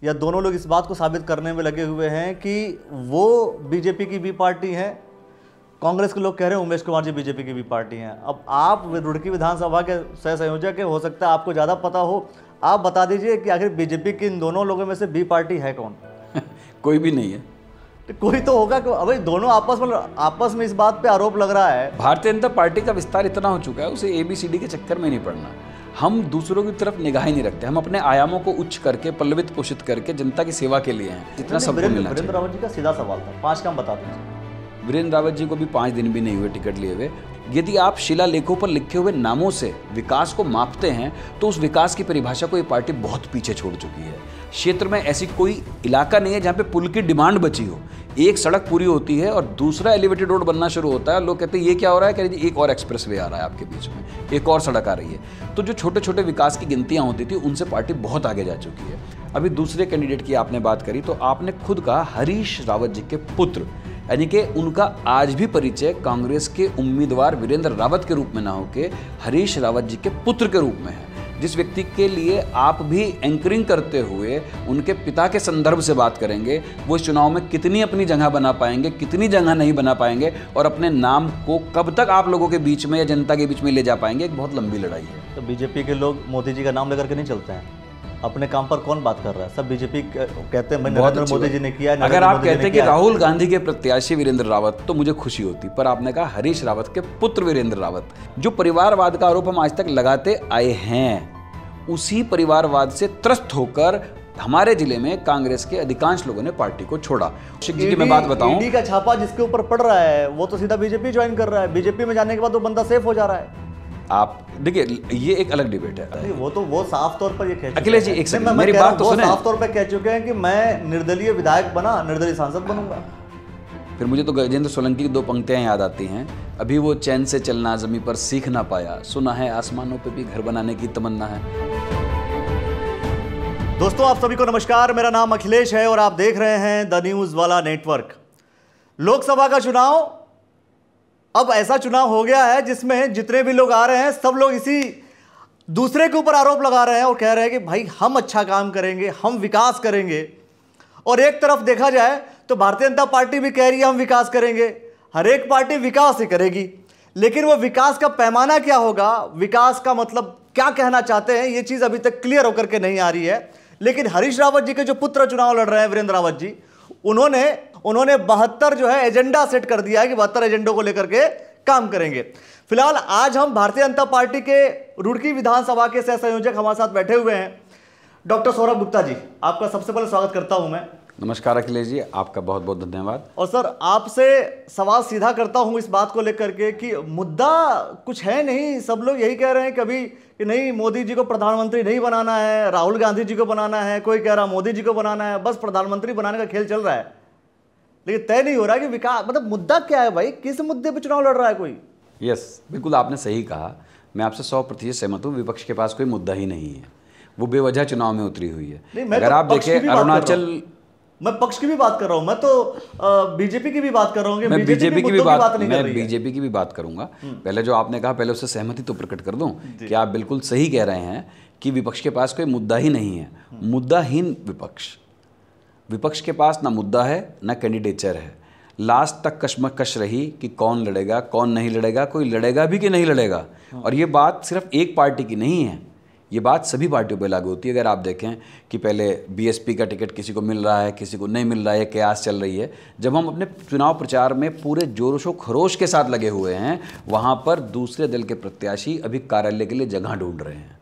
या दोनों लोग इस बात को साबित करने में लगे हुए हैं कि वो बीजेपी की बी पार्टी है। कांग्रेस के लोग कह रहे हैं उमेश कुमार जी बीजेपी की बी पार्टी हैं। अब आप रुड़की विधानसभा के सह संयोजक है, हो सकता है आपको ज़्यादा पता हो, आप बता दीजिए कि आखिर बीजेपी की इन दोनों लोगों में से बी पार्टी है कौन? कोई भी नहीं है। तो कोई तो होगा कि अभी दोनों आपस में इस बात पे आरोप लग रहा है। भारतीय जनता पार्टी का विस्तार इतना हो चुका है, उसे ABCD के चक्कर में नहीं पड़ना। हम दूसरों की तरफ निगाह ही नहीं रखते, हम अपने आयामों को उच्च करके पल्लवित पोषित करके जनता की सेवा के लिए हैं। जितना सबको मिलना चाहिए। वीरेंद्र रावत जी का सीधा सवाल था, 5 काम बता दीजिए। वीरेंद्र रावत जी को भी 5 दिन भी नहीं हुए टिकट लिए हुए। यदि आप शिलालेखों पर लिखे हुए नामों से विकास को मापते हैं तो उस विकास की परिभाषा को ये पार्टी बहुत पीछे छोड़ चुकी है। क्षेत्र में ऐसी कोई इलाका नहीं है जहाँ पे पुल की डिमांड बची हो। एक सड़क पूरी होती है और दूसरा एलिवेटेड रोड बनना शुरू होता है, लोग कहते हैं ये क्या हो रहा है, कह रहे एक और एक्सप्रेसवे आ रहा है आपके बीच में, एक और सड़क आ रही है। तो जो छोटे छोटे विकास की गिनतियाँ होती थी उनसे पार्टी बहुत आगे जा चुकी है। अभी दूसरे कैंडिडेट की आपने बात करी तो आपने खुद कहा हरीश रावत जी के पुत्र, यानी कि उनका आज भी परिचय कांग्रेस के उम्मीदवार वीरेंद्र रावत के रूप में ना होके हरीश रावत जी के पुत्र के रूप में है। जिस व्यक्ति के लिए आप भी एंकरिंग करते हुए उनके पिता के संदर्भ से बात करेंगे, वो इस चुनाव में कितनी अपनी जगह बना पाएंगे, कितनी जगह नहीं बना पाएंगे और अपने नाम को कब तक आप लोगों के बीच में या जनता के बीच में ले जा पाएंगे, एक बहुत लंबी लड़ाई है। तो बीजेपी के लोग मोदी जी का नाम लेकर के नहीं चलते हैं, अपने काम पर कौन बात कर रहा है? सब बीजेपी कहते हैं नरेंद्र मोदी जी ने किया। अगर आप कहते हैं कि राहुल गांधी के प्रत्याशी वीरेंद्र रावत तो मुझे खुशी होती, पर आपने कहा हरीश रावत के पुत्र वीरेंद्र रावत। जो परिवारवाद का आरोप हम आज तक लगाते आए हैं, उसी परिवारवाद से त्रस्त होकर हमारे जिले में कांग्रेस के अधिकांश लोगों ने पार्टी को छोड़ा। शिक्षक जी की मैं बात बताऊं, ईडी का छापा जिसके ऊपर पड़ रहा है वो तो सीधा बीजेपी ज्वाइन कर रहा है। बीजेपी में जाने के बाद वो बंदा सेफ हो जा रहा है। आप देखिए, ये एक अलग डिबेट है। वो साफ तौर पर ये कह अखिलेश जी एक सेकंड मेरी बात तो सुने। साफ तौर पर कह चुके हैं कि मैं निर्दलीय विधायक बना, निर्दलीय सांसद बनूंगा। फिर मुझे तो गजेंद्र सोलंकी की 2 पंक्तियां याद आती हैं। अभी वो चैन से चलना जमीन पर सीख ना पाया, सुना है आसमानों पे भी घर बनाने की तमन्ना है। दोस्तों आप सभी को नमस्कार, मेरा नाम अखिलेश है और आप देख रहे हैं द न्यूज वाला नेटवर्क। लोकसभा का चुनाव अब ऐसा चुनाव हो गया है जिसमें जितने भी लोग आ रहे हैं सब लोग इसी दूसरे के ऊपर आरोप लगा रहे हैं और कह रहे हैं कि भाई हम अच्छा काम करेंगे, हम विकास करेंगे। और एक तरफ देखा जाए तो भारतीय जनता पार्टी भी कह रही है हम विकास करेंगे। हर एक पार्टी विकास ही करेगी, लेकिन वो विकास का पैमाना क्या होगा, विकास का मतलब क्या कहना चाहते हैं, ये चीज अभी तक क्लियर होकर के नहीं आ रही है। लेकिन हरीश रावत जी के जो पुत्र चुनाव लड़ रहे हैं वीरेंद्र रावत जी, उन्होंने 72 जो है एजेंडा सेट कर दिया है कि 72 एजेंडों को लेकर के काम करेंगे। फिलहाल आज हम भारतीय जनता पार्टी के रुड़की विधानसभा के सह संयोजक हमारे साथ बैठे हुए हैं, डॉक्टर सौरभ गुप्ता जी। आपका सबसे पहले स्वागत करता हूं मैं। नमस्कार अखिलेश जी, आपका बहुत बहुत धन्यवाद। और सर आपसे सवाल सीधा करता हूं इस बात को लेकर के कि मुद्दा कुछ है नहीं, सब लोग यही कह रहे हैं कभी कि नहीं मोदी जी को प्रधानमंत्री नहीं बनाना है, राहुल गांधी जी को बनाना है, कोई कह रहा मोदी जी को बनाना है, बस प्रधानमंत्री बनाने का खेल चल रहा है, लेकिन तय नहीं हो रहा कि विकास मतलब मुद्दा क्या है भाई, किस मुद्दे पर चुनाव लड़ रहा है कोई? यस, बिल्कुल आपने सही कहा, मैं आपसे 100% सहमत हूँ। विपक्ष के पास कोई मुद्दा ही नहीं है, वो बेवजह चुनाव में उतरी हुई है। अगर आप देखें अरुणाचल, मैं पक्ष की भी बात कर रहा हूं, मैं तो बीजेपी की भी बात कर रहा हूं, मैं बीजेपी की भी बात नहीं, मैं बीजेपी की भी बात करूंगा। पहले जो आपने कहा, पहले उससे सहमति तो प्रकट कर दूं कि आप बिल्कुल सही कह रहे हैं कि विपक्ष के पास कोई मुद्दा ही नहीं है। मुद्दाहीन विपक्ष के पास ना मुद्दा है ना कैंडिडेचर है। लास्ट तक कशमकश रही कि कौन लड़ेगा कौन नहीं लड़ेगा, कोई लड़ेगा भी कि नहीं लड़ेगा। और ये बात सिर्फ एक पार्टी की नहीं है, ये बात सभी पार्टियों पर लागू होती है। अगर आप देखें कि पहले बीएसपी का टिकट किसी को मिल रहा है, किसी को नहीं मिल रहा है, कयास चल रही है। जब हम अपने चुनाव प्रचार में पूरे जोरों खरोश के साथ लगे हुए हैं, वहाँ पर दूसरे दल के प्रत्याशी अभी कार्यालय के लिए जगह ढूंढ रहे हैं।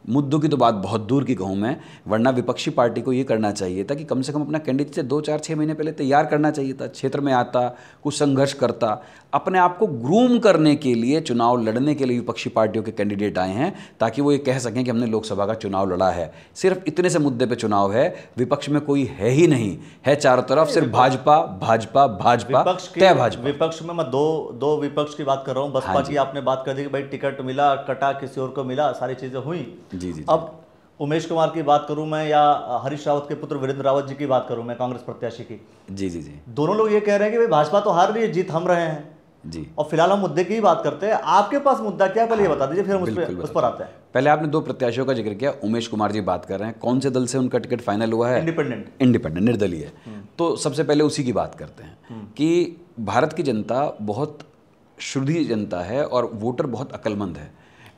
मुद्दों की तो बात बहुत दूर की कहूँ मैं, वरना विपक्षी पार्टी को ये करना चाहिए था कि कम से कम अपना कैंडिडेट से 2, 4, 6 महीने पहले तैयार करना चाहिए था। क्षेत्र में आता, कुछ संघर्ष करता, अपने आप को ग्रूम करने के लिए चुनाव लड़ने के लिए विपक्षी पार्टियों के कैंडिडेट आए हैं, ताकि वो ये कह सकें कि हमने लोकसभा का चुनाव लड़ा है। सिर्फ इतने से मुद्दे पे चुनाव है, विपक्ष में कोई है ही नहीं है, चारों तरफ सिर्फ भाजपा भाजपा भाजपा तय भाजपा। विपक्ष में मैं दो विपक्ष की बात कर रहा हूँ। बसपा की आपने बात कर दी कि भाई टिकट मिला, कटा, किसी और को मिला, सारी चीजें हुई। जी। अब उमेश कुमार की बात करूं मैं या हरीश रावत के पुत्र वीरेंद्र रावत जी की बात करूं मैं, कांग्रेस प्रत्याशी की। जी, दोनों लोग ये कह रहे हैं कि भाई भाजपा तो हार रही है, जीत हम रहे हैं। जी। और फिलहाल हम मुद्दे की ही बात करते हैं। आपके पास मुद्दा क्या है, पहले ये बता दीजिए, फिर हम उस पर आते हैं। पहले आपने 2 प्रत्याशियों का जिक्र किया, उमेश कुमार जी बात कर रहे हैं, कौन से दल से उनका टिकट फाइनल हुआ है? इंडिपेंडेंट, निर्दलीय। तो सबसे पहले उसी की बात करते हैं कि भारत की जनता बहुत शुद्ध जनता है और वोटर बहुत अक्लमंद है।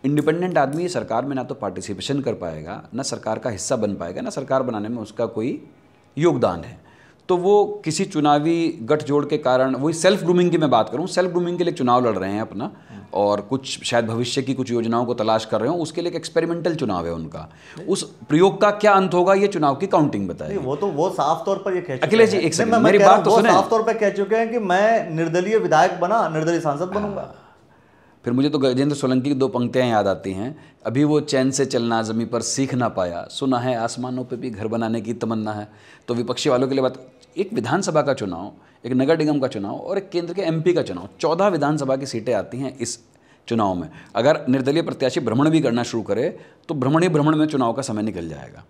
इंडिपेंडेंट आदमी सरकार में ना तो पार्टिसिपेशन कर पाएगा, ना सरकार का हिस्सा बन पाएगा, ना सरकार बनाने में उसका कोई योगदान है। तो वो किसी चुनावी गठजोड़ के कारण, वही सेल्फ ग्रूमिंग की मैं बात करूं, सेल्फ ग्रूमिंग के लिए चुनाव लड़ रहे हैं अपना, और कुछ शायद भविष्य की कुछ योजनाओं को तलाश कर रहे हो, उसके लिए एक एक्सपेरिमेंटल चुनाव है उनका। उस प्रयोग का क्या अंत होगा ये चुनाव की काउंटिंग बताएगी। वो साफ तौर पर ये कह चुके हैं। अखिलेश जी एक सेकंड, मेरी बात तो सुने। साफ तौर पर कह चुके हैं कि मैं निर्दलीय विधायक बना, निर्दलीय सांसद बनूंगा। फिर मुझे तो गजेंद्र सोलंकी की 2 पंक्तियां याद आती हैं, अभी वो चैन से चलना ज़मीं पर सीख ना पाया, सुना है आसमानों पे भी घर बनाने की तमन्ना है। तो विपक्षी वालों के लिए बात, एक विधानसभा का चुनाव, एक नगर निगम का चुनाव और एक केंद्र के MP का चुनाव, 14 विधानसभा की सीटें आती हैं इस चुनाव में। अगर निर्दलीय प्रत्याशी भ्रमण भी करना शुरू करे तो भ्रमण ही भ्रमण में चुनाव का समय निकल जाएगा।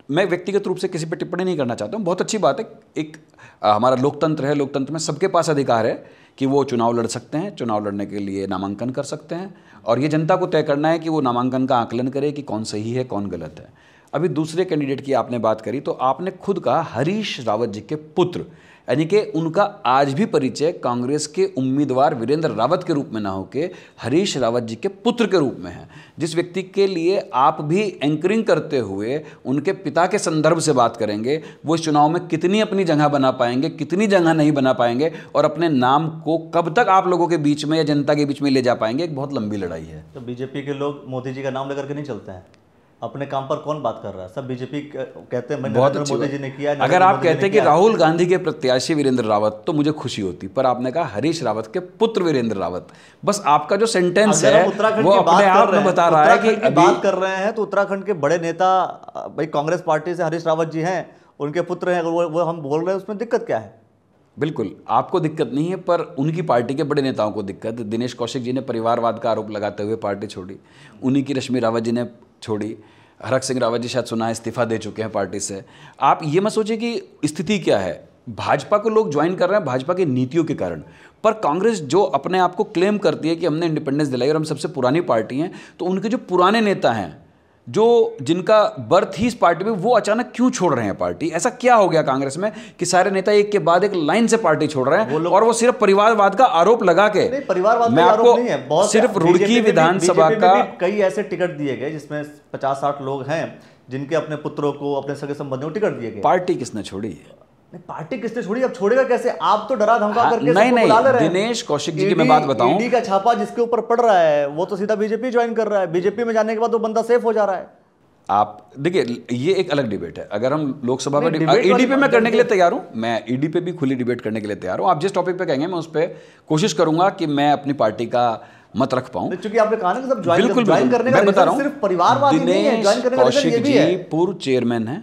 मैं व्यक्तिगत रूप से किसी पर टिप्पणी नहीं करना चाहता हूँ, बहुत अच्छी बात है, एक हमारा लोकतंत्र है, लोकतंत्र में सबके पास अधिकार है कि वो चुनाव लड़ सकते हैं, चुनाव लड़ने के लिए नामांकन कर सकते हैं, और ये जनता को तय करना है कि वो नामांकन का आकलन करे कि कौन सही है कौन गलत है। अभी दूसरे कैंडिडेट की आपने बात करी, तो आपने खुद कहा हरीश रावत जी के पुत्र, यानी कि उनका आज भी परिचय कांग्रेस के उम्मीदवार वीरेंद्र रावत के रूप में ना होके हरीश रावत जी के पुत्र के रूप में है। जिस व्यक्ति के लिए आप भी एंकरिंग करते हुए उनके पिता के संदर्भ से बात करेंगे, वो इस चुनाव में कितनी अपनी जगह बना पाएंगे, कितनी जगह नहीं बना पाएंगे, और अपने नाम को कब तक आप लोगों के बीच में या जनता के बीच में ले जा पाएंगे, एक बहुत लंबी लड़ाई है। तो बीजेपी के लोग मोदी जी का नाम लेकर के नहीं चलते हैं, अपने काम पर कौन बात कर रहा है? सब बीजेपी कहते हैं नरेंद्र मोदी जी ने किया। अगर आप कहते हैं कि राहुल गांधी के प्रत्याशी वीरेंद्र रावत, तो मुझे खुशी होती, पर आपने कहा हरीश रावत के पुत्र वीरेंद्र रावत। बस आपका जो सेंटेंस है वो अपने आप में बता रहा है कि बात कर रहे हैं तो उत्तराखंड के बड़े नेता भाई कांग्रेस पार्टी से हरीश रावत जी हैं, उनके पुत्र हैं, अगर वो हम बोल रहे हैं उसमें दिक्कत क्या है? बिल्कुल आपको दिक्कत नहीं है, पर उनकी पार्टी के बड़े नेताओं को दिक्कत। दिनेश कौशिक जी ने परिवारवाद का आरोप लगाते हुए पार्टी छोड़ी, उन्हीं की रश्मि रावत जी ने छोड़ी, हरक सिंह रावत जी शायद सुना है इस्तीफा दे चुके हैं पार्टी से। आप ये मत सोचिए कि स्थिति क्या है, भाजपा को लोग ज्वाइन कर रहे हैं भाजपा की नीतियों के कारण, पर कांग्रेस जो अपने आप को क्लेम करती है कि हमने इंडिपेंडेंस दिलाई और हम सबसे पुरानी पार्टी हैं, तो उनके जो पुराने नेता हैं, जो जिनका बर्थ ही इस पार्टी में, वो अचानक क्यों छोड़ रहे हैं पार्टी? ऐसा क्या हो गया कांग्रेस में कि सारे नेता एक के बाद एक लाइन से पार्टी छोड़ रहे हैं, और वो सिर्फ परिवारवाद का आरोप लगा के? परिवारवाद मैं आपको सिर्फ रुड़की विधानसभा का कई ऐसे टिकट दिए गए जिसमें 50-60 लोग हैं जिनके अपने पुत्रों को, अपने सगे संबंधियों को टिकट दिए गए। पार्टी किसने छोड़ी? पार्टी किसने छोड़ी? अब छोड़ेगा कैसे? आप तो डरा धमका करके नहीं, दिनेश कौशिक जी की मैं बात बताऊं, ईडी का छापा जिसके ऊपर पड़ रहा है वो तो सीधा बीजेपी ज्वाइन कर रहा है, बीजेपी में जाने के बाद वो बंदा सेफ हो जा रहा है। आप देखिए, ये एक अलग डिबेट है। अगर हम लोकसभा पर ईडी पे मैं करने के लिए तैयार हूं, मैं ईडी पे भी खुली डिबेट करने के लिए तैयार हूं। आप जिस टॉपिक पे कहेंगे मैं उस पर कोशिश करूंगा कि मैं अपनी पार्टी का मत रख पाऊं, क्योंकि आपने कहा ना कि सब ज्वाइन करने का मैं बता रहा हूं, सिर्फ परिवारवाद ही नहीं है, ज्वाइन करने का रीजन ये भी है। पूर्व चेयरमैन है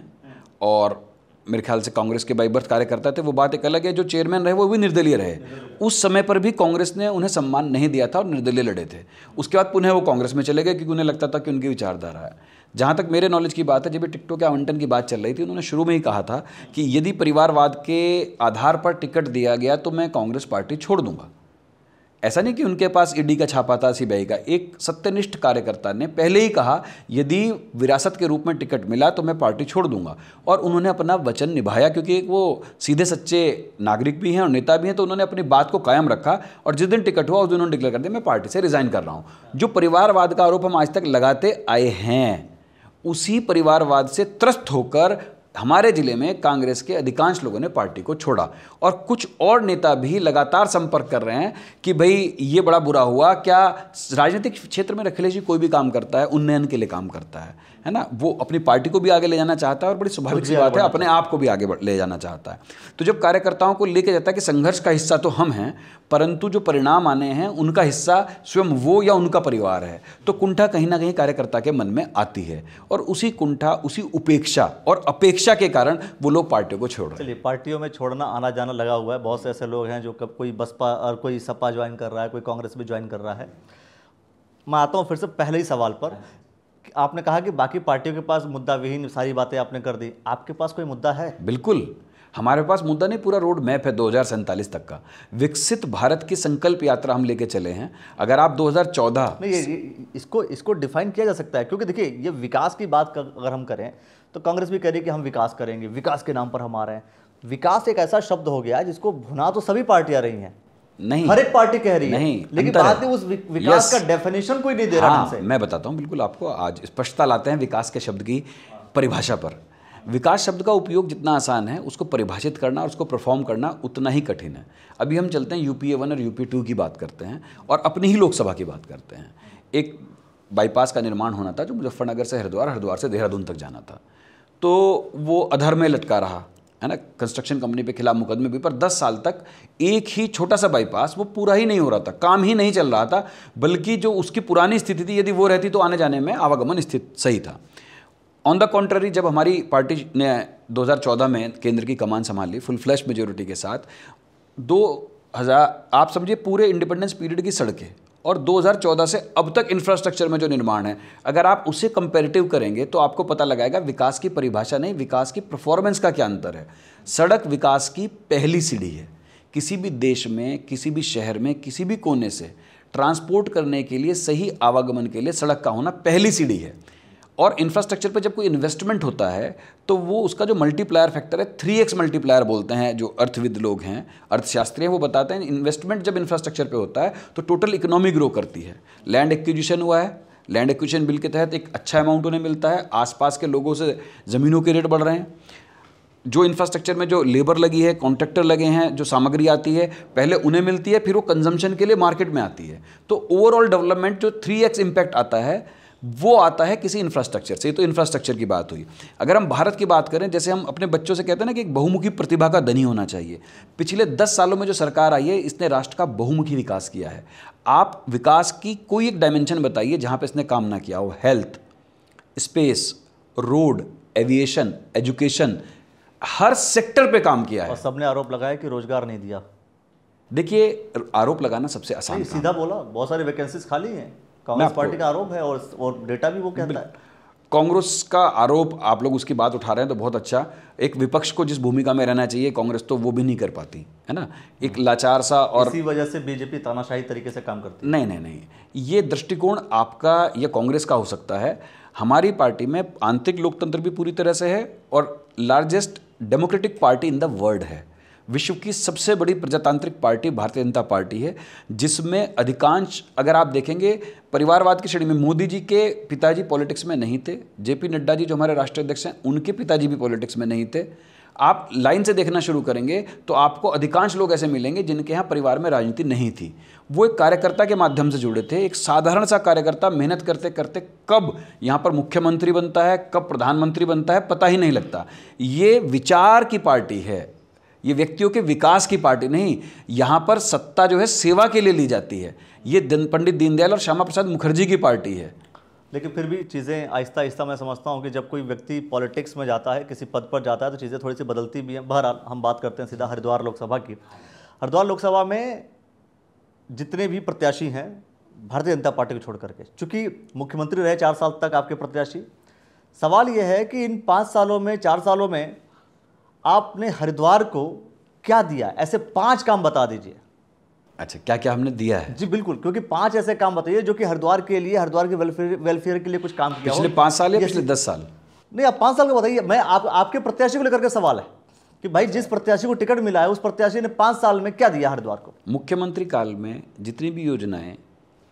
और मेरे ख्याल से कांग्रेस के बाई बर्थ कार्यकर्ता थे। वो बात एक अलग है, जो चेयरमैन रहे वो भी निर्दलीय रहे। उस समय पर भी कांग्रेस ने उन्हें सम्मान नहीं दिया था और निर्दलीय लड़े थे। उसके बाद पुनः वो कांग्रेस में चले गए क्योंकि उन्हें लगता था कि उनकी विचारधारा है। जहाँ तक मेरे नॉलेज की बात है, जब टिकटों के आवंटन की बात चल रही थी, उन्होंने शुरू में ही कहा था कि यदि परिवारवाद के आधार पर टिकट दिया गया तो मैं कांग्रेस पार्टी छोड़ दूंगा। ऐसा नहीं कि उनके पास ईडी का छापा था सीबीआई का। एक सत्यनिष्ठ कार्यकर्ता ने पहले ही कहा यदि विरासत के रूप में टिकट मिला तो मैं पार्टी छोड़ दूंगा, और उन्होंने अपना वचन निभाया, क्योंकि वो सीधे सच्चे नागरिक भी हैं और नेता भी हैं। तो उन्होंने अपनी बात को कायम रखा और जिस दिन टिकट हुआ उस दिन उन्होंने डिक्लेयर कर दिया मैं पार्टी से रिजाइन कर रहा हूँ। जो परिवारवाद का आरोप हम आज तक लगाते आए हैं, उसी परिवारवाद से त्रस्त होकर हमारे जिले में कांग्रेस के अधिकांश लोगों ने पार्टी को छोड़ा, और कुछ और नेता भी लगातार संपर्क कर रहे हैं कि भाई ये बड़ा बुरा हुआ। क्या राजनीतिक क्षेत्र में अखिलेश जी कोई भी काम करता है उन्नयन के लिए काम करता है ना? वो अपनी पार्टी को भी आगे ले जाना चाहता है और बड़ी स्वाभाविक सी बात है अपने आप को भी आगे ले जाना चाहता है। तो जब कार्यकर्ताओं को लेके जाता है कि संघर्ष का हिस्सा तो हम हैं, परंतु जो परिणाम आने हैं उनका हिस्सा स्वयं वो या उनका परिवार है, तो कुंठा कहीं ना कहीं कार्यकर्ता के मन में आती है, और उसी कुंठा, उसी उपेक्षा और अपेक्षा के कारण वो लोग पार्टियों को छोड़ रहे हैं। चलिए, पार्टियों में छोड़ना आना जाना लगा हुआ है। बहुत से ऐसे लोग हैं जो कब कोई बसपा और कोई सपा ज्वाइन कर रहा है, कोई कांग्रेस भी ज्वाइन कर रहा है। मैं आता हूँ फिर से पहले ही सवाल पर। आपने कहा कि बाकी पार्टियों के पास मुद्दा विहीन सारी बातें आपने कर दी, आपके पास कोई मुद्दा है? बिल्कुल। हमारे पास मुद्दा नहीं, पूरा रोड मैप है 2047 तक का। विकसित भारत की संकल्प यात्रा हम लेके चले हैं। अगर आप 2014 नहीं, इसको डिफाइन किया जा सकता है, क्योंकि देखिए ये विकास की बात अगर हम करें तो कांग्रेस भी कह रही है कि हम विकास करेंगे, विकास के नाम पर हम आ रहे हैं। विकास एक ऐसा शब्द हो गया है जिसको भुना तो सभी पार्टियां रही हैं, नहीं हर एक पार्टी कह रही है, नहीं, लेकिन बात है उस विकास का डेफिनेशन कोई नहीं दे रहा हमसे। मैं बताता हूं बिल्कुल आपको, आज स्पष्टता लाते हैं विकास के शब्द की परिभाषा पर। विकास शब्द का उपयोग जितना आसान है, उसको परिभाषित करना और उसको परफॉर्म करना उतना ही कठिन है। अभी हम चलते हैं यूपीए 1 और यूपीए 2 की बात करते हैं और अपनी ही लोकसभा की बात करते हैं। एक बाईपास का निर्माण होना था जो मुजफ्फरनगर से हरिद्वार, हरिद्वार से देहरादून तक जाना था, तो वो अधर में लटका रहा है ना। कंस्ट्रक्शन कंपनी पे खिलाफ मुकदमे भी, पर 10 साल तक एक ही छोटा सा बाईपास वो पूरा ही नहीं हो रहा था, काम ही नहीं चल रहा था, बल्कि जो उसकी पुरानी स्थिति थी यदि वो रहती तो आने जाने में आवागमन स्थित सही था। ऑन द कॉन्ट्ररी, जब हमारी पार्टी ने 2014 में केंद्र की कमान संभाली फुल फ्लैश मेजोरिटी के साथ, 2000 आप समझिए पूरे इंडिपेंडेंस पीरियड की सड़कें और 2014 से अब तक इंफ्रास्ट्रक्चर में जो निर्माण है, अगर आप उसे कंपैरेटिव करेंगे तो आपको पता लगाएगा विकास की परिभाषा नहीं, विकास की परफॉर्मेंस का क्या अंतर है। सड़क विकास की पहली सीढ़ी है। किसी भी देश में, किसी भी शहर में, किसी भी कोने से ट्रांसपोर्ट करने के लिए, सही आवागमन के लिए सड़क का होना पहली सीढ़ी है। और इंफ्रास्ट्रक्चर पे जब कोई इन्वेस्टमेंट होता है तो वो उसका जो मल्टीप्लायर फैक्टर है, 3x मल्टीप्लायर बोलते हैं जो अर्थविद लोग हैं, अर्थशास्त्री हैं, वो बताते हैं इन्वेस्टमेंट जब इंफ्रास्ट्रक्चर पे होता है तो टोटल इकोनॉमी ग्रो करती है। लैंड एक्विजिशन हुआ है, लैंड एक्विजिशन बिल के तहत एक अच्छा अमाउंट उन्हें मिलता है, आसपास के लोगों से ज़मीनों के रेट बढ़ रहे हैं, जो इंफ्रास्ट्रक्चर में जो लेबर लगी है, कॉन्ट्रैक्टर लगे हैं, जो सामग्री आती है पहले उन्हें मिलती है, फिर वो कंजम्पशन के लिए मार्केट में आती है। तो ओवरऑल डेवलपमेंट जो 3x इम्पैक्ट आता है वो आता है किसी इंफ्रास्ट्रक्चर से। तो इंफ्रास्ट्रक्चर की बात हुई। अगर हम भारत की बात करें, जैसे हम अपने बच्चों से कहते हैं ना कि एक बहुमुखी प्रतिभा का धनी होना चाहिए, पिछले 10 सालों में जो सरकार आई है इसने राष्ट्र का बहुमुखी विकास किया है। आप विकास की कोई एक डायमेंशन बताइए जहां पे इसने काम ना किया हो। Health, space, road, aviation, education, हर सेक्टर पे काम किया है। और सबने आरोप लगाया कि रोजगार नहीं दिया। देखिए, आरोप लगाना सबसे आसान, सीधा बोला, बहुत सारी वैकेंसीज खाली हैं, कांग्रेस पार्टी का आरोप है और डेटा भी वो कहता है। कांग्रेस का आरोप, आप लोग उसकी बात उठा रहे हैं तो बहुत अच्छा। एक विपक्ष को जिस भूमिका में रहना चाहिए कांग्रेस तो वो भी नहीं कर पाती है ना, एक लाचार सा, और इसी वजह से बीजेपी तानाशाही तरीके से काम करती है। नहीं, ये दृष्टिकोण आपका या कांग्रेस का हो सकता है। हमारी पार्टी में आंतरिक लोकतंत्र भी पूरी तरह से है और largest democratic party in the world है। विश्व की सबसे बड़ी प्रजातांत्रिक पार्टी भारतीय जनता पार्टी है, जिसमें अधिकांश, अगर आप देखेंगे परिवारवाद की श्रेणी में, मोदी जी के पिताजी पॉलिटिक्स में नहीं थे, जेपी नड्डा जी जो हमारे राष्ट्रीय अध्यक्ष हैं उनके पिताजी भी पॉलिटिक्स में नहीं थे। आप लाइन से देखना शुरू करेंगे तो आपको अधिकांश लोग ऐसे मिलेंगे जिनके यहाँ परिवार में राजनीति नहीं थी। वो एक कार्यकर्ता के माध्यम से जुड़े थे, एक साधारण सा कार्यकर्ता, मेहनत करते करते कब यहाँ पर मुख्यमंत्री बनता है, कब प्रधानमंत्री बनता है, पता ही नहीं लगता। ये विचार की पार्टी है, ये व्यक्तियों के विकास की पार्टी नहीं। यहाँ पर सत्ता जो है सेवा के लिए ली जाती है। ये पंडित दीनदयाल और श्यामा प्रसाद मुखर्जी की पार्टी है। लेकिन फिर भी चीज़ें आहिस्ता आहिस्ता, मैं समझता हूँ कि जब कोई व्यक्ति पॉलिटिक्स में जाता है, किसी पद पर जाता है, तो चीज़ें थोड़ी सी बदलती भी हैं। बहरहाल हम बात करते हैं सीधा हरिद्वार लोकसभा की। हरिद्वार लोकसभा में जितने भी प्रत्याशी हैं भारतीय जनता पार्टी को छोड़ करके, चूँकि मुख्यमंत्री रहे 4 साल तक आपके प्रत्याशी, सवाल यह है कि इन 5 सालों में, 4 सालों में आपने हरिद्वार को क्या दिया? ऐसे 5 काम बता दीजिए। अच्छा, क्या क्या हमने दिया है? जी बिल्कुल, क्योंकि 5 ऐसे काम बताइए जो कि हरिद्वार के लिए, हरिद्वार के वेलफेयर के लिए कुछ काम किया हो। पिछले 5 साल या पिछले 10 साल? नहीं, आप 5 साल का बताइए। मैं आपके प्रत्याशी को लेकर के सवाल है कि भाई जिस प्रत्याशी को टिकट मिला है उस प्रत्याशी ने 5 साल में क्या दिया हरिद्वार को? मुख्यमंत्री काल में जितनी भी योजनाएं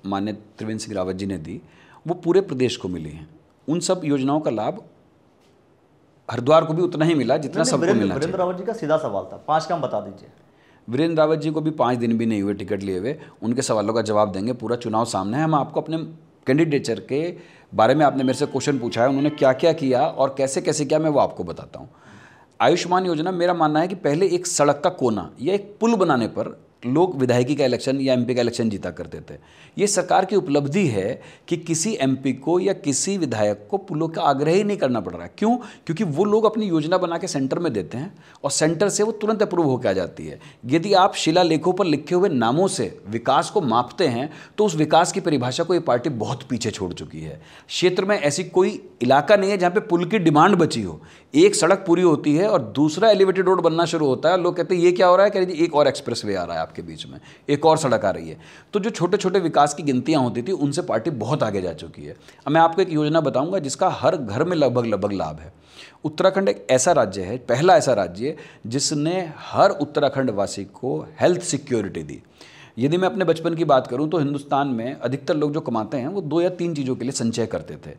माननीय त्रिवेंद्र सिंह रावत जी ने दी वो पूरे प्रदेश को मिली हैं। उन सब योजनाओं का लाभ हरिद्वार को भी उतना ही मिला जितना सबको मिलना चाहिए। वीरेंद्र रावत जी का सीधा सवाल था, 5 काम बता दीजिए। वीरेंद्र रावत जी को भी 5 दिन भी नहीं हुए टिकट लिए हुए, उनके सवालों का जवाब देंगे। पूरा चुनाव सामने है। हम आपको अपने कैंडिडेचर के बारे में, आपने मेरे से क्वेश्चन पूछा है, उन्होंने क्या क्या किया और कैसे कैसे किया, मैं वो आपको बताता हूँ। आयुष्मान योजना, मेरा मानना है कि पहले एक सड़क का कोना या एक पुल बनाने पर लोग विधायकी का इलेक्शन या एमपी का इलेक्शन जीता करते थे। ये सरकार की उपलब्धि है कि किसी एमपी को या किसी विधायक को पुलों का आग्रह ही नहीं करना पड़ रहा है। क्यों? क्योंकि वो लोग अपनी योजना बना के सेंटर में देते हैं और सेंटर से वो तुरंत अप्रूव होकर आ जाती है। यदि आप शिलालेखों पर लिखे हुए नामों से विकास को मापते हैं तो उस विकास की परिभाषा को ये पार्टी बहुत पीछे छोड़ चुकी है। क्षेत्र में ऐसी कोई इलाका नहीं है जहाँ पे पुल की डिमांड बची हो। एक सड़क पूरी होती है और दूसरा एलिवेटेड रोड बनना शुरू होता है, लोग कहते हैं ये क्या हो रहा है, कह रही एक और एक्सप्रेसवे आ रहा है आपके बीच में, एक और सड़क आ रही है। तो जो छोटे छोटे विकास की गिनतियां होती थी उनसे पार्टी बहुत आगे जा चुकी है। अब मैं आपको एक योजना बताऊंगा जिसका हर घर में लगभग लाभ है। उत्तराखंड एक ऐसा राज्य है, पहला ऐसा राज्य जिसने हर उत्तराखंड वासी को हेल्थ सिक्योरिटी दी। यदि मैं अपने बचपन की बात करूं तो हिंदुस्तान में अधिकतर लोग जो कमाते हैं वो 2 या 3 चीज़ों के लिए संचय करते थे।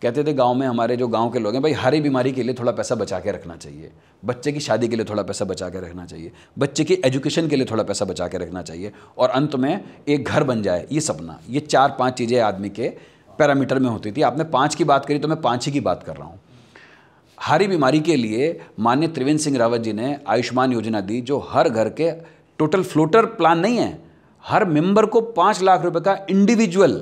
कहते थे गांव में, हमारे जो गांव के लोग हैं, भाई हरी बीमारी के लिए थोड़ा पैसा बचा के रखना चाहिए, बच्चे की शादी के लिए थोड़ा पैसा बचा के रखना चाहिए, बच्चे की एजुकेशन के लिए थोड़ा पैसा बचा के रखना चाहिए, और अंत में एक घर बन जाए, ये सपना। ये 4-5 चीज़ें आदमी के पैरामीटर में होती थी। आपने 5 की बात करी तो मैं 5 ही की बात कर रहा हूँ। हरी बीमारी के लिए माननीय त्रिवेंद्र सिंह रावत जी ने आयुष्मान योजना दी, जो हर घर के टोटल फ्लोटर प्लान नहीं है, हर मेंबर को 5 लाख रुपए का इंडिविजुअल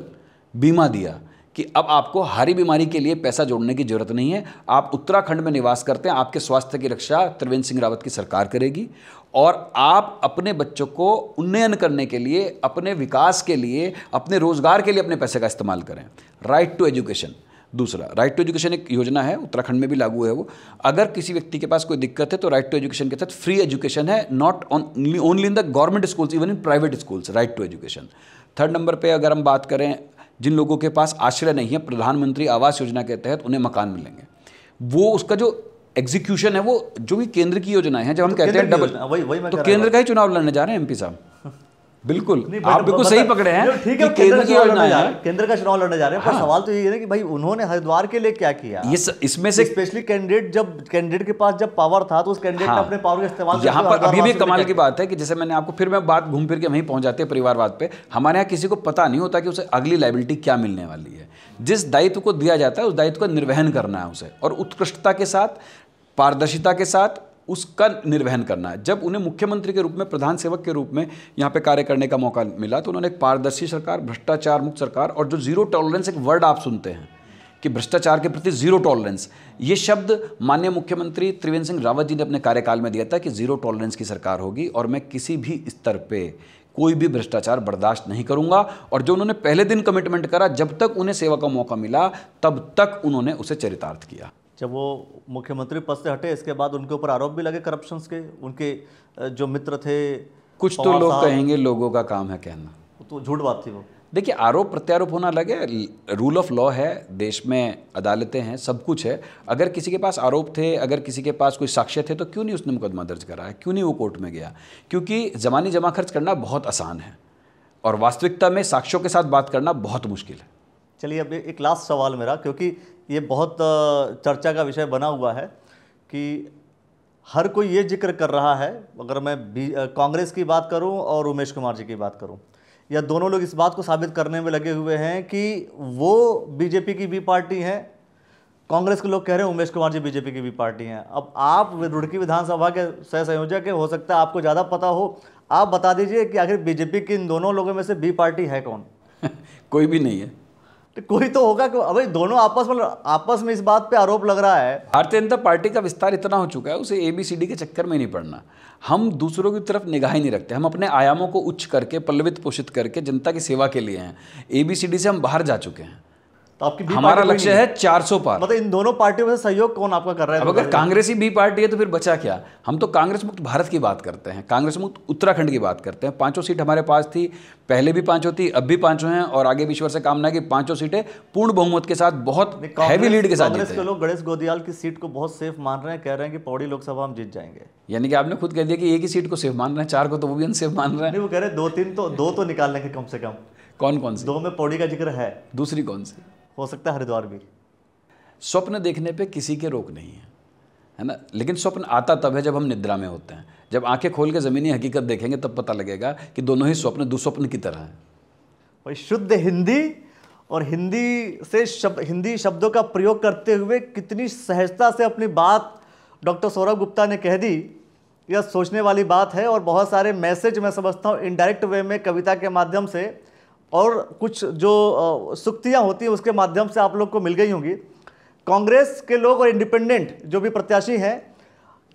बीमा दिया कि अब आपको हरी बीमारी के लिए पैसा जोड़ने की जरूरत नहीं है। आप उत्तराखंड में निवास करते हैं, आपके स्वास्थ्य की रक्षा त्रिवेंद्र सिंह रावत की सरकार करेगी और आप अपने बच्चों को उन्नयन करने के लिए, अपने विकास के लिए, अपने रोजगार के लिए अपने पैसे का इस्तेमाल करें। राइट टू एजुकेशन, दूसरा राइट टू एजुकेशन एक योजना है, उत्तराखंड में भी लागू है वो। अगर किसी व्यक्ति के पास कोई दिक्कत है तो राइट टू एजुकेशन के तहत फ्री एजुकेशन है, not only in the government schools, even in private schools, right to education. 3rd नंबर पे अगर हम बात करें, जिन लोगों के पास आश्रय नहीं है, प्रधानमंत्री आवास योजना के तहत उन्हें मकान मिलेंगे। वो उसका जो एग्जीक्यूशन है वो जो भी केंद्र की योजनाएं हैं, जब हम कहते हैं डबल, तो केंद्र का ही चुनाव लड़ने जा रहे हैं एमपी साहब। बिल्कुल, आप बिल्कुल सही पकड़े हैं। ठीक है, केंद्र की योजना है, केंद्र का चुनाव लड़ने जा रहे हैं। पर सवाल तो ये है कि भाई उन्होंने हरिद्वार के लिए क्या किया? इसमें से स्पेशली कैंडिडेट के पास जब पावर था तो उस कैंडिडेट ने अपने पावर का इस्तेमाल। यहाँ पर अभी भी कमाल की बात है कि जैसे मैंने आपको, फिर मैं बात घूम फिर के वहीं पहुंच जाती है परिवारवाद पे। हमारे यहाँ किसी को पता नहीं होता कि उसे अगली लायबिलिटी क्या मिलने वाली है। जिस दायित्व को दिया जाता है उस दायित्व का निर्वहन करना है उसे, और उत्कृष्टता के साथ, पारदर्शिता के साथ उसका निर्वहन करना है। जब उन्हें मुख्यमंत्री के रूप में, प्रधान सेवक के रूप में यहाँ पे कार्य करने का मौका मिला तो उन्होंने एक पारदर्शी सरकार, भ्रष्टाचार मुक्त सरकार, और जो जीरो टॉलरेंस, एक वर्ड आप सुनते हैं कि भ्रष्टाचार के प्रति जीरो टॉलरेंस, ये शब्द माननीय मुख्यमंत्री त्रिवेंद्र सिंह रावत जी ने अपने कार्यकाल में दिया था कि जीरो टॉलरेंस की सरकार होगी और मैं किसी भी स्तर पे कोई भी भ्रष्टाचार बर्दाश्त नहीं करूंगा। और जो उन्होंने पहले दिन कमिटमेंट करा, जब तक उन्हें सेवा का मौका मिला तब तक उन्होंने उसे चरितार्थ किया। जब वो मुख्यमंत्री पद से हटे, इसके बाद उनके ऊपर आरोप भी लगे करप्शन के। उनके जो मित्र थे, कुछ तो लोग कहेंगे लोगों का काम है कहना, तो झूठ बात थी वो। देखिए, आरोप प्रत्यारोप होना लगे, रूल ऑफ लॉ है देश में, अदालतें हैं, सब कुछ है। अगर किसी के पास आरोप थे, अगर किसी के पास कोई साक्ष्य थे, तो क्यों नहीं उसने मुकदमा दर्ज कराया, क्यों नहीं वो कोर्ट में गया? क्योंकि ज़मानी जमा खर्च करना बहुत आसान है और वास्तविकता में साक्ष्यों के साथ बात करना बहुत मुश्किल है। चलिए, अब एक लास्ट सवाल मेरा, क्योंकि ये बहुत चर्चा का विषय बना हुआ है कि हर कोई ये जिक्र कर रहा है, अगर मैं कांग्रेस की बात करूं और उमेश कुमार जी की बात करूं, या दोनों लोग इस बात को साबित करने में लगे हुए हैं कि वो बीजेपी की बी पार्टी हैं। कांग्रेस के लोग कह रहे हैं उमेश कुमार जी बीजेपी की बी पार्टी हैं। अब आप रुड़की विधानसभा के सह संयोजक, हो सकता है आपको ज़्यादा पता हो, आप बता दीजिए कि आखिर बीजेपी की इन दोनों लोगों में से बी पार्टी है कौन? कोई भी नहीं है। तो कोई तो होगा कि अभी दोनों आपस में इस बात पे आरोप लग रहा है। भारतीय जनता पार्टी का विस्तार इतना हो चुका है, उसे ABCD के चक्कर में नहीं पड़ना। हम दूसरों की तरफ निगाह ही नहीं रखते, हम अपने आयामों को उच्च करके, पल्लवित पोषित करके जनता की सेवा के लिए हैं। ABCD से हम बाहर जा चुके हैं। तो आपकी हमारा लक्ष्य है 400 पार। मतलब इन दोनों पार्टियों में से सहयोग कौन आपका कर रहा है? अब अगर कांग्रेस ही बी पार्टी है तो फिर बचा क्या? हम तो कांग्रेस मुक्त भारत की बात करते हैं, कांग्रेस मुक्त उत्तराखंड की बात करते हैं। 5 सीट हमारे पास थी, पहले भी 5 थी, अब भी 5 हैं, और आगे भी ईश्वर से कामना है कि 5 सीटें पूर्ण बहुमत के साथ, बहुत हैवी लीड के साथ जीते। कांग्रेस के लोग गणेश गोदियाल की सीट को बहुत सेफ मान रहे हैं, कह रहे हैं कि पौड़ी लोकसभा हम जीत जाएंगे। यानी कि आपने खुद कह दिया कि एक ही सीट को सेफ मान रहे हैं, 4 को तो वो भी अनसेफ मान रहे हैं। नहीं, वो कह रहे हैं 2 तो निकाल लेंगे कम से कम। कौन कौन सी? 2 में पौड़ी का जिक्र है, दूसरी कौन सी? हो सकता है हरिद्वार भी। स्वप्न देखने पे किसी के रोक नहीं है ना, लेकिन स्वप्न आता तब है जब हम निद्रा में होते हैं। जब आंखें खोल के ज़मीनी हकीकत देखेंगे तब पता लगेगा कि दोनों ही स्वप्न दुस्वप्न की तरह हैं। भाई, शुद्ध हिंदी और हिंदी शब्दों का प्रयोग करते हुए कितनी सहजता से अपनी बात डॉक्टर सौरभ गुप्ता ने कह दी यह सोचने वाली बात है और बहुत सारे मैसेज मैं समझता हूँ इनडायरेक्ट वे में कविता के माध्यम से और कुछ जो सुक्तियाँ होती हैं उसके माध्यम से आप लोग को मिल गई होंगी। कांग्रेस के लोग और इंडिपेंडेंट जो भी प्रत्याशी हैं,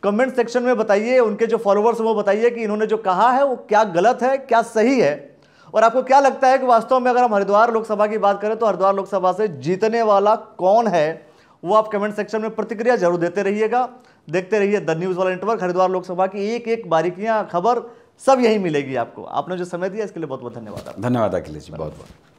कमेंट सेक्शन में बताइए, उनके जो फॉलोअर्स हैं वो बताइए कि इन्होंने जो कहा है वो क्या गलत है, क्या सही है, और आपको क्या लगता है कि वास्तव में अगर हम हरिद्वार लोकसभा की बात करें तो हरिद्वार लोकसभा से जीतने वाला कौन है, वो आप कमेंट सेक्शन में प्रतिक्रिया जरूर देते रहिएगा। देखते रहिए द न्यूज़ वाला नेटवर्क। हरिद्वार लोकसभा की एक एक बारीकियां, खबर सब यही मिलेगी आपको। आपने जो समय दिया इसके लिए बहुत बहुत धन्यवाद। धन्यवाद अखिलेश जी, बहुत बहुत।